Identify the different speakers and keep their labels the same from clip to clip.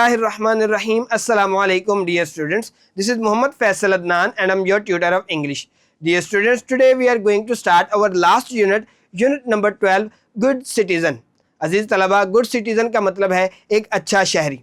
Speaker 1: Bismillahirrahmanirrahim. Assalamu alaikum dear students. This is Muhammad Faisal Adnan and I'm your tutor of English. Dear students, today we are going to start our last unit number 12, Good Citizen. अजीज तलबा, good citizen का मतलब है एक अच्छा शहरी।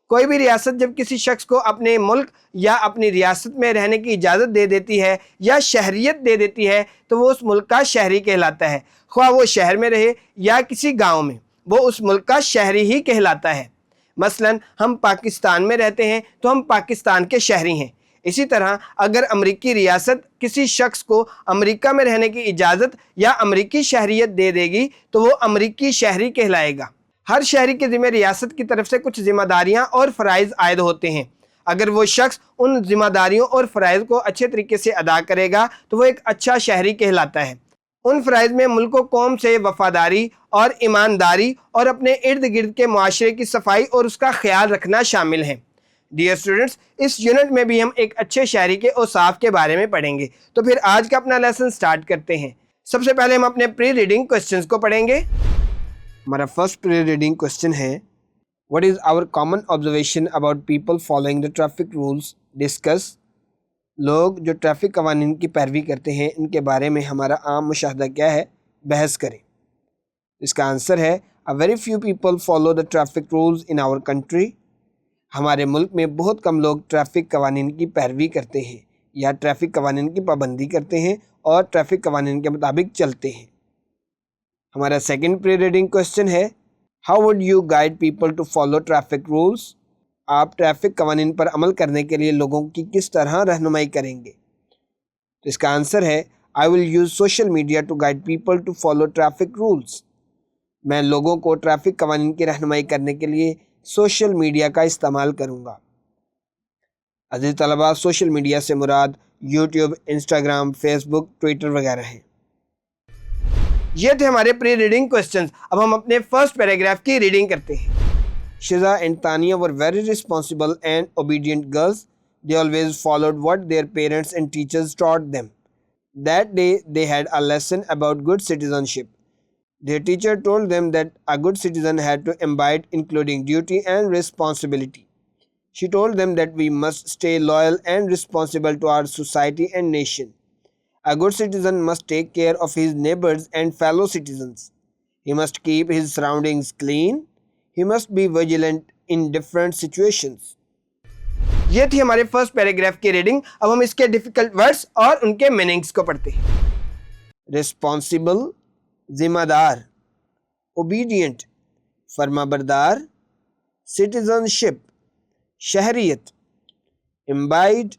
Speaker 1: कोई भी रियासत जब किसी शख्स को अपने मुल्क या अपनी रियासत में रहने की इजाज़त दे देती है या शहरियत दे देती है तो वो उस मुल्क का शहरी कहलाता है। ख्वाह वो शहर में रहे या किसी गांव में, वो उस मुल्क का शहरी ही कहलाता है। मसलन हम पाकिस्तान में रहते हैं तो हम पाकिस्तान के शहरी हैं। इसी तरह अगर अमरीकी रियासत किसी शख्स को अमरीका में रहने की इजाज़त या अमरीकी शहरियत दे देगी तो वो अमरीकी शहरी कहलाएगा। हर शहरी के ज़िम्मे रियासत की तरफ से कुछ ज़िम्मेदारियाँ और फ़राइज़ आयद होते हैं। अगर वो शख्स उन ज़िम्मेदारियों और फ़राइज़ को अच्छे तरीके से अदा करेगा तो वो एक अच्छा शहरी कहलाता है। उन फ़राइज़ में मुल्क व कौम से वफ़ादारी और ईमानदारी और अपने इर्द गिर्द के माशरे की सफाई और उसका ख्याल रखना शामिल है। डियर स्टूडेंट्स, इस यूनिट में भी हम एक अच्छे शहरी के औसाफ के बारे में पढ़ेंगे। तो फिर आज का अपना लेसन स्टार्ट करते हैं। सबसे पहले हम अपने प्री रीडिंग क्वेश्चंस को पढ़ेंगे। हमारा फर्स्ट प्री रीडिंग क्वेश्चन है, what is our common observation about people following the traffic rules, discuss. लोग जो ट्रैफिक कवानीन की पैरवी करते हैं इनके बारे में हमारा आम मुशाहदा क्या है, बहस करें। इसका आंसर है, a very few people follow the traffic rules in our country. हमारे मुल्क में बहुत कम लोग ट्रैफिक कवानीन की पैरवी करते हैं या ट्रैफिक कवानीन की पाबंदी करते हैं और ट्रैफिक कवानीन के मुताबिक चलते हैं। हमारा सेकंड प्री रीडिंग क्वेश्चन है, how would you guide people to follow traffic rules. आप ट्रैफिक कवानीन पर अमल करने के लिए लोगों की किस तरह रहनुमाई करेंगे। तो इसका आंसर है, I will use social media to guide people to follow traffic rules. मैं लोगों को ट्रैफिक कवानीन की रहनुमाई करने के लिए सोशल मीडिया का इस्तेमाल करूँगा। अज़ीज़ तलबा, सोशल मीडिया से मुराद यूट्यूब, इंस्टाग्राम, फेसबुक, ट्विटर वगैरह हैं। ये थे हमारे प्री रीडिंग क्वेश्चंस। अब हम अपने फर्स्ट पैराग्राफ की रीडिंग करते हैं। Shiza and Tanya were very responsible and obedient girls. They always followed what their parents and teachers taught them. That day, they had a lesson about good citizenship. Their teacher told them that a good citizen had to imbibe including duty and responsibility. She told them that we must stay loyal and responsible to our society and nation. A good citizen must take care of his neighbors and fellow citizens. He must keep his surroundings clean. He must be vigilant in different situations. ये थी हमारे first paragraph की reading. अब हम इसके difficult words और उनके meanings को पढ़ते हैं। रिस्पॉन्सिबल, जिम्मेदार। ओबीडियंट, फरमाबरदार। सिटीजनशिप, शहरियत। इम्बाइड,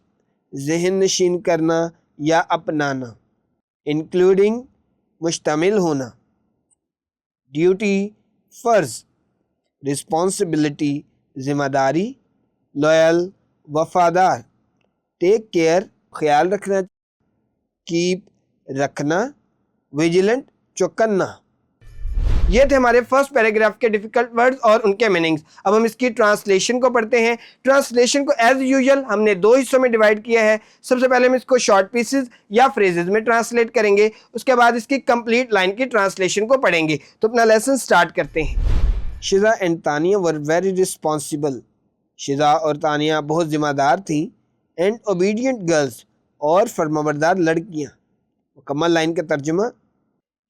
Speaker 1: ज़हन नशीन करना या अपनाना। इंक्लूडिंग, मुश्तमिल होना। ड्यूटी, फ़र्ज़। रिस्पॉन्सिबिलिटी, ज़िम्मेदारी। लॉयल, वफ़ादार। टेक केयर, ख्याल रखना। कीप, रखना। विजिलेंट, चौकन्ना। ये थे हमारे फर्स्ट पैराग्राफ के डिफिकल्ट वर्ड्स और उनके मीनिंग्स। अब हम इसकी ट्रांसलेशन को पढ़ते हैं। ट्रांसलेशन को एज यूजुअल हमने दो हिस्सों में डिवाइड किया है। सबसे पहले हम इसको शॉर्ट पीसेस या फ्रेजेस में ट्रांसलेट करेंगे, उसके बाद इसकी कंप्लीट लाइन की ट्रांसलेशन को पढ़ेंगे। तो अपना लेसन स्टार्ट करते हैं। Shiza and Tania were very responsible. Shiza और तानिया बहुत ज़िम्मेदार थीं। एंड ओबीडियंट गर्ल्स, और फरमाबरदार लड़कियाँ। मुकम्मल लाइन का तर्जुमा,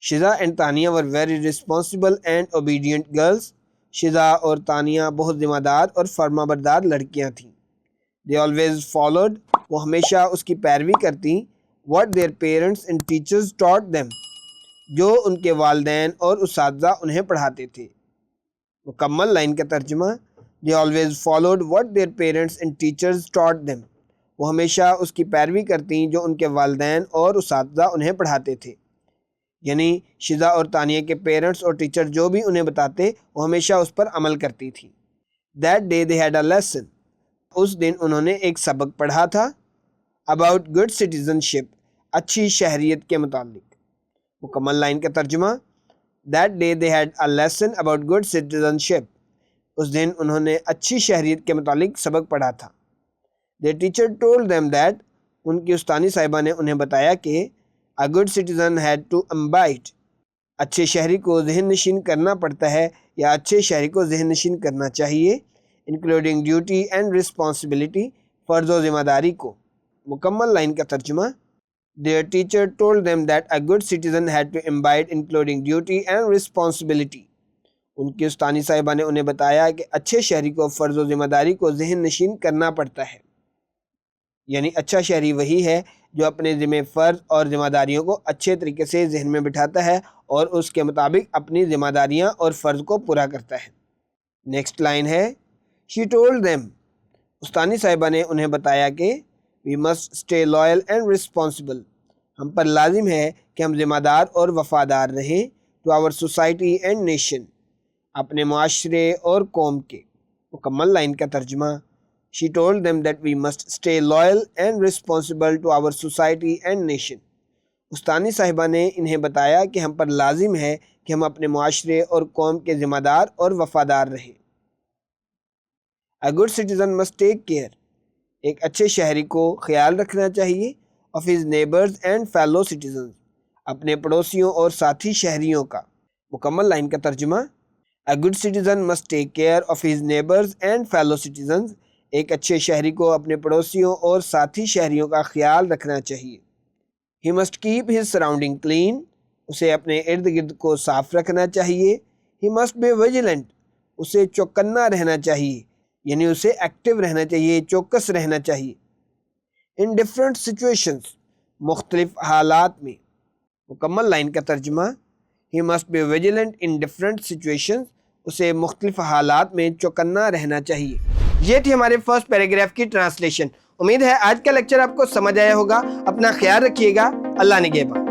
Speaker 1: Shiza and Tania were very responsible and obedient girls. Shiza और तानिया बहुत ज़िम्मेदार और फरमाबरदार लड़कियाँ थीं। दे ऑलवेज फॉलोड, वो हमेशा उसकी पैरवी करती। What their parents and teachers taught them, जो उनके वालिदैन और उस्ताज़ा उन्हें पढ़ाते थे। मुकम्मल लाइन का तर्जुमा, they always followed what their parents and teachers taught them, वो हमेशा उसकी पैरवी करती जो उनके वालिदैन और उस्ताज़ा उन्हें पढ़ाते थे। यानी शिजा और तानिया के पेरेंट्स और टीचर जो भी उन्हें बताते वो हमेशा उस पर अमल करती थी। That day they had a lesson, उस दिन उन्होंने एक सबक पढ़ा था। अबाउट गुड सिटीजनशिप, अच्छी शहरियत के मुतालिक। मुकम्मल लाइन का तर्जुमा, that day they had a lesson about good citizenship, उस दिन उन्होंने अच्छी शहरियत के मुतालिक सबक पढ़ा था। Their teacher told them that, उनकी उस्तानी साहिबा ने उन्हें बताया कि a good citizen had to imbibe, अच्छे शहरी को ज़हन नशीन करना पड़ता है या अच्छे शहरी को ज़हन नशीन करना चाहिए। انکلوڈنگ ڈیوٹی اینڈ رسپانسبلٹی، فرض و ذمہ داری کو. مکمل لائن کا ترجمہ. Their teacher told them that a good citizen had to imbibe including duty and responsibility. ان کی استانی صاحبہ نے انہیں بتایا کہ اچھے شہری کو فرض و ذمہ داری کو ذہن نشین کرنا پڑتا ہے. یعنی اچھا شہری وہی ہے جو اپنے ذمہ فرض اور ذمہ داریوں کو اچھے طریقے سے ذہن میں بٹھاتا ہے اور اس کے مطابق اپنی ذمہ داریاں اور فرض کو پورا کرتا ہے. نیکسٹ لائن ہے She told them. استانی صاحبہ نے انہیں بتایا کہ We must stay loyal and responsible. ہم پر لازم ہے کہ ہم ذمہ دار اور وفادار رہیں to our society and nation. اپنے معاشرے اور قوم کے. مکمل لائن کا ترجمہ. She told them that we must stay loyal and responsible to our society and nation. استانی صاحبہ نے انہیں بتایا کہ ہم پر لازم ہے کہ ہم اپنے معاشرے اور قوم کے ذمہ دار اور وفادار رہیں. A good citizen must take care. ایک اچھے شہری کو خیال رکھنا چاہیے of his neighbors and fellow citizens. اپنے پڑوسیوں اور ساتھی شہریوں کا. مکمل لائن کا ترجمہ. A good citizen must take care of his neighbors and fellow citizens. ایک اچھے شہری کو اپنے پڑوسیوں اور ساتھی شہریوں کا خیال رکھنا چاہیے. He must keep his surrounding clean. اسے اپنے ارد گرد کو صاف رکھنا چاہیے. He must be vigilant. اسے چوکنا رہنا چاہیے، یعنی اسے ایکٹیو رہنا چاہیے، چوکس رہنا چاہیے. In different situations. مختلف حالات میں. مکمل لائن کا ترجمہ. He must be vigilant in different situations. اسے مختلف حالات میں چوکنا رہنا چاہیے. یہ تھی ہمارے فرسٹ پیراگراف کی ٹرانسلیشن. امید ہے آج کا لیکچر آپ کو سمجھ آیا ہوگا. اپنا خیال رکھیے گا. اللہ نگہبان.